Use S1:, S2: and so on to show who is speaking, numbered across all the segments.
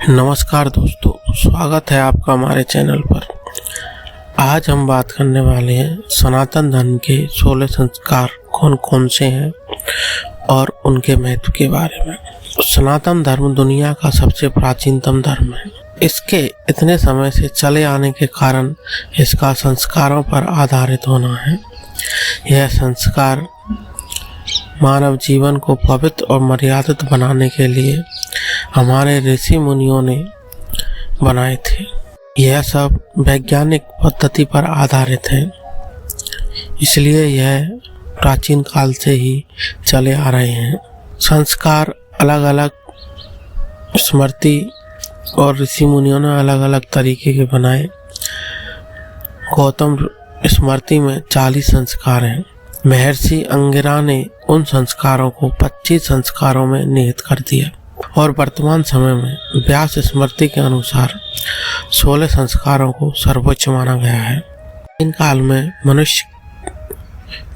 S1: नमस्कार दोस्तों, स्वागत है आपका हमारे चैनल पर। आज हम बात करने वाले हैं सनातन धर्म के 16 संस्कार कौन कौन से हैं और उनके महत्व के बारे में। सनातन धर्म दुनिया का सबसे प्राचीनतम धर्म है। इसके इतने समय से चले आने के कारण इसका संस्कारों पर आधारित होना है। यह संस्कार मानव जीवन को पवित्र और मर्यादित बनाने के लिए हमारे ऋषि मुनियों ने बनाए थे। यह सब वैज्ञानिक पद्धति पर आधारित है, इसलिए यह प्राचीन काल से ही चले आ रहे हैं। संस्कार अलग अलग स्मृति और ऋषि मुनियों ने अलग अलग तरीके के बनाए। गौतम स्मृति में 40 संस्कार हैं। महर्षि अंगिरा ने उन संस्कारों को 25 संस्कारों में निहित कर दिया और वर्तमान समय में व्यास स्मृति के अनुसार 16 संस्कारों को सर्वोच्च माना गया है। इन काल में मनुष्य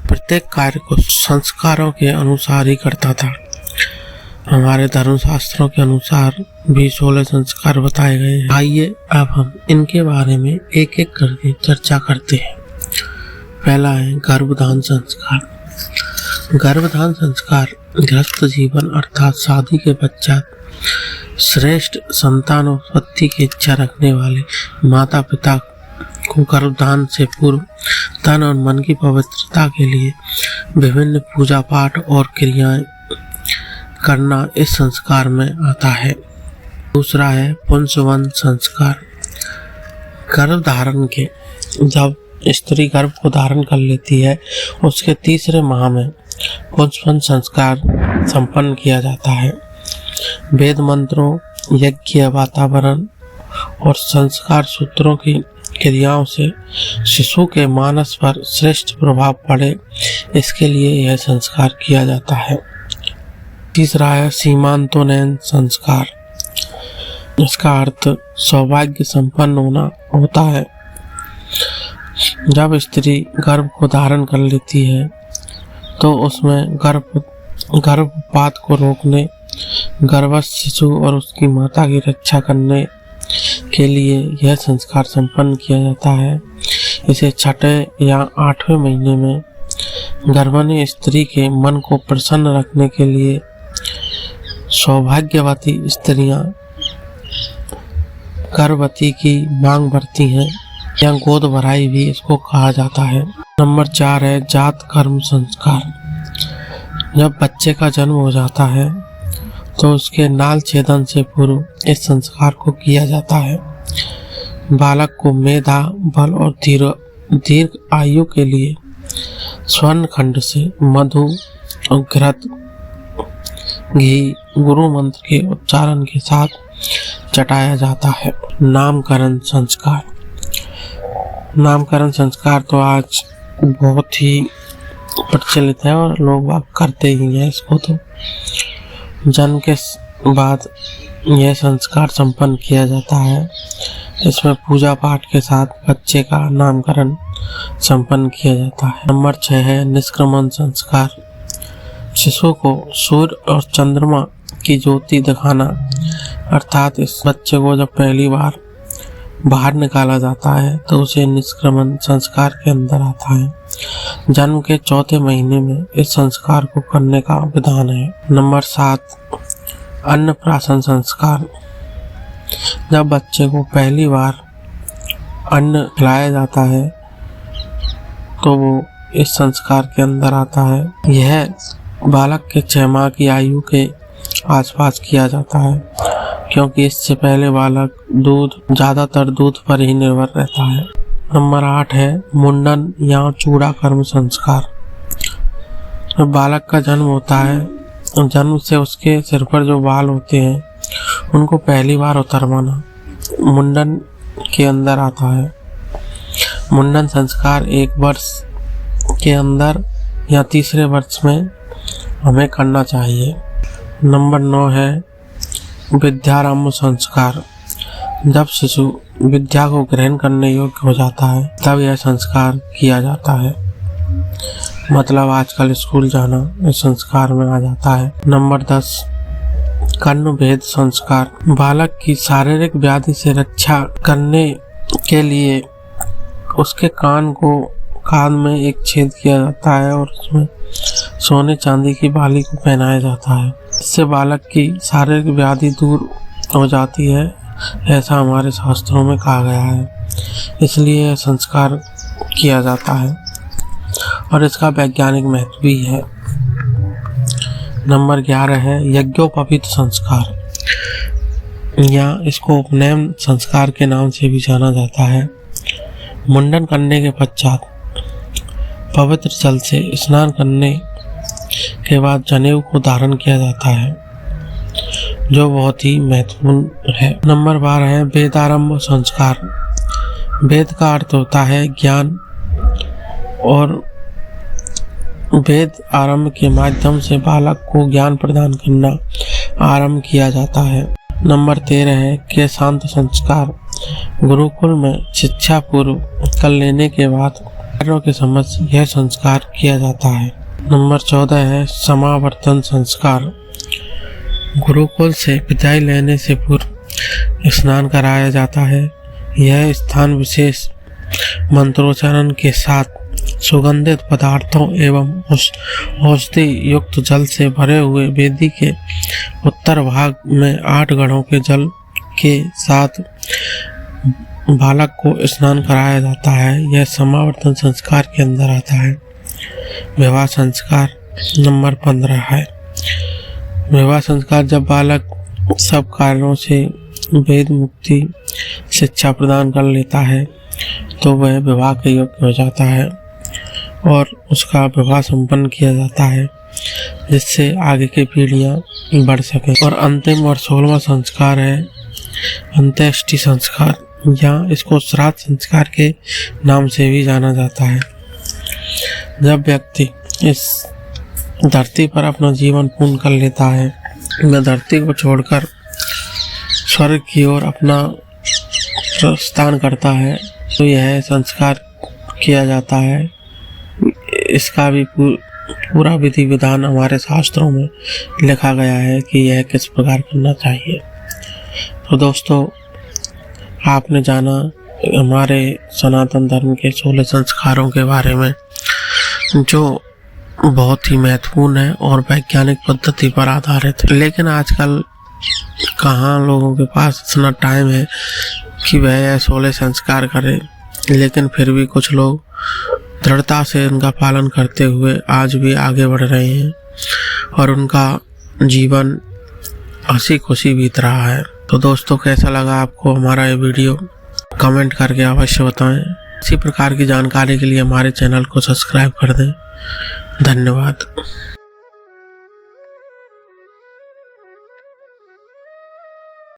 S1: प्रत्येक कार्य को संस्कारों के अनुसार ही करता था। हमारे धर्मशास्त्रों के अनुसार भी 16 संस्कार बताए गए हैं। आइए अब हम इनके बारे में एक एक करके चर्चा करते हैं। पहला है गर्भधान संस्कार। गर्भधान संस्कार गृहस्थ जीवन अर्थात शादी के पश्चात श्रेष्ठ संतानोत्पत्ति की इच्छा रखने वाले माता पिता को गर्भधान से पूर्व तन और मन की पवित्रता के लिए विभिन्न पूजा पाठ और क्रियाएं करना इस संस्कार में आता है। दूसरा है पुंसवन संस्कार। गर्भधारण के जब स्त्री गर्भ को धारण कर लेती है, उसके तीसरे माह में पुंसवन संस्कार संपन्न किया जाता है। वेद मंत्रों, यज्ञ, वातावरण और संस्कार सूत्रों की क्रियाओं से शिशु के मानस पर श्रेष्ठ प्रभाव पड़े, इसके लिए यह संस्कार किया जाता है। तीसरा है सीमांतोन्नयन संस्कार। इसका अर्थ सौभाग्य संपन्न होना होता है। जब स्त्री गर्भ को धारण कर लेती है तो उसमें गर्भपात को रोकने, गर्भस्थ शिशु और उसकी माता की रक्षा करने के लिए यह संस्कार संपन्न किया जाता है। इसे छठे या 8वें महीने में गर्भवती स्त्री के मन को प्रसन्न रखने के लिए सौभाग्यवती स्त्रियां गर्भवती की मांग भरती हैं या गोद भराई भी इसको कहा जाता है। नंबर 4 है जात कर्म संस्कार। जब बच्चे का जन्म हो जाता है तो उसके नाल छेदन से पूर्व इस संस्कार को किया जाता है। बालक को मेधा, बल और दीर्घ आयु के लिए स्वर्ण खंड से मधु और घृत, घी, गुरु मंत्र के उच्चारण के साथ चटाया जाता है। नामकरण संस्कार। नामकरण संस्कार तो आज बहुत ही प्रचलित है और लोग बाग करते ही हैं इसको। तो जन्म के बाद यह संस्कार संपन्न किया जाता है। इसमें पूजा पाठ के साथ बच्चे का नामकरण संपन्न किया जाता है। नंबर 6 है निष्क्रमण संस्कार। शिशु को सूर्य और चंद्रमा की ज्योति दिखाना, अर्थात इस बच्चे को जब पहली बार बाहर निकाला जाता है तो उसे निष्क्रमण संस्कार के अंदर आता है। जन्म के 4थे महीने में इस संस्कार को करने का विधान है। नंबर 7 अन्नप्राशन संस्कार। जब बच्चे को पहली बार अन्न खिलाया जाता है तो वो इस संस्कार के अंदर आता है। यह बालक के 6 माह की आयु के आसपास किया जाता है, क्योंकि इससे पहले बालक ज्यादातर दूध पर ही निर्भर रहता है। नंबर 8 है मुंडन या चूड़ा कर्म संस्कार। जब बालक का जन्म होता है, जन्म से उसके सिर पर जो बाल होते हैं उनको पहली बार उतरवाना मुंडन के अंदर आता है। मुंडन संस्कार 1 वर्ष के अंदर या तीसरे वर्ष में हमें करना चाहिए। नंबर 9 है विद्यारंभ संस्कार। जब शिशु विद्या को ग्रहण करने योग्य हो जाता है तब यह संस्कार किया जाता है। मतलब आजकल स्कूल जाना इस संस्कार में आ जाता है। नंबर 10 कर्ण भेद संस्कार। बालक की शारीरिक व्याधि से रक्षा करने के लिए उसके कान में एक छेद किया जाता है और उसमें सोने चांदी की बाली को पहनाया जाता है। इससे बालक की शारीरिक व्याधि दूर हो जाती है, ऐसा हमारे शास्त्रों में कहा गया है। इसलिए यह संस्कार किया जाता है और इसका वैज्ञानिक महत्व भी है। नंबर 11 है यज्ञोपवीत संस्कार, या इसको उपनयन संस्कार के नाम से भी जाना जाता है। मुंडन करने के पश्चात पवित्र जल से स्नान करने के बाद जनेऊ को धारण किया जाता है, जो बहुत ही महत्वपूर्ण है। नंबर 12 है वेदारंभ संस्कार। वेद का अर्थ होता है ज्ञान और वेद आरंभ के माध्यम से बालक को ज्ञान प्रदान करना आरंभ किया जाता है। नंबर 13 है केशांत संस्कार। गुरुकुल में शिक्षा पूर्व कर लेने के बाद कार्यों के समक्ष यह संस्कार किया जाता है। नंबर 14 है समावर्तन संस्कार। गुरुकुल से विदाई लेने से पूर्व स्नान कराया जाता है। यह स्थान विशेष मंत्रोच्चारण के साथ सुगंधित पदार्थों एवं औषधि युक्त जल से भरे हुए वेदी के उत्तर भाग में 8 घड़ों के जल के साथ बालक को स्नान कराया जाता है। यह समावर्तन संस्कार के अंदर आता है। विवाह संस्कार नंबर 15 है। विवाह संस्कार जब बालक सब कार्यों से वेद मुक्ति शिक्षा प्रदान कर लेता है तो वह विवाह के योग्य हो जाता है और उसका विवाह संपन्न किया जाता है, जिससे आगे की पीढ़ियां बढ़ सकें। और अंतिम और 16वां संस्कार है अंत्येष्टि संस्कार, या इसको श्राद्ध संस्कार के नाम से भी जाना जाता है। जब व्यक्ति इस धरती पर अपना जीवन पूर्ण कर लेता है, वह धरती को छोड़कर स्वर्ग की ओर अपना प्रस्थान करता है, तो यह संस्कार किया जाता है। इसका भी पूरा विधि विधान हमारे शास्त्रों में लिखा गया है कि यह किस प्रकार करना चाहिए। तो दोस्तों, आपने जाना हमारे सनातन धर्म के 16 संस्कारों के बारे में, जो बहुत ही महत्वपूर्ण है और वैज्ञानिक पद्धति पर आधारित है। लेकिन आजकल कहाँ लोगों के पास इतना टाइम है कि वह 16 संस्कार करें, लेकिन फिर भी कुछ लोग दृढ़ता से इनका पालन करते हुए आज भी आगे बढ़ रहे हैं और उनका जीवन हंसी खुशी बीत रहा है। तो दोस्तों, कैसा लगा आपको हमारा ये वीडियो? कमेंट करके अवश्य बताएं। इसी प्रकार की जानकारी के लिए हमारे चैनल को सब्सक्राइब कर दें। धन्यवाद।